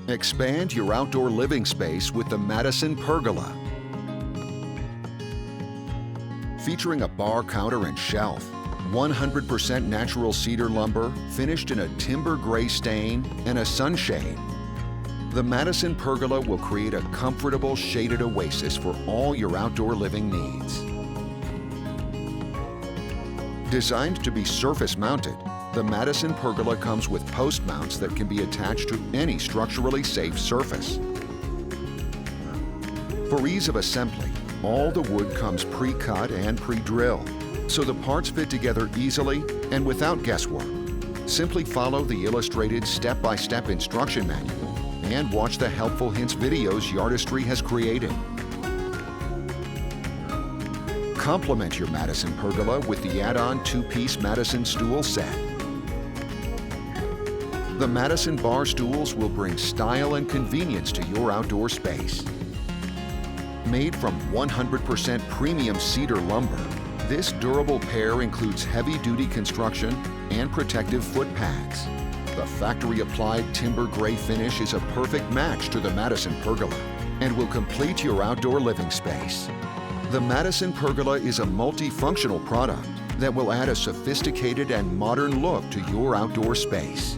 Expand your outdoor living space with the Madison Pergola. Featuring a bar counter and shelf, 100% natural cedar lumber finished in a timber gray stain and a sunshade. The Madison Pergola will create a comfortable shaded oasis for all your outdoor living needs. Designed to be surface mounted, the Madison Pergola comes with post mounts that can be attached to any structurally safe surface. For ease of assembly, all the wood comes pre-cut and pre-drilled, so the parts fit together easily and without guesswork. Simply follow the illustrated step-by-step instruction manual and watch the helpful hints videos Yardistry has created. Complement your Madison Pergola with the add-on 2-piece Madison stool set. The Madison bar stools will bring style and convenience to your outdoor space. Made from 100% premium cedar lumber, this durable pair includes heavy-duty construction and protective foot pads. The factory-applied timber gray finish is a perfect match to the Madison Pergola and will complete your outdoor living space. The Madison Pergola is a multifunctional product that will add a sophisticated and modern look to your outdoor space.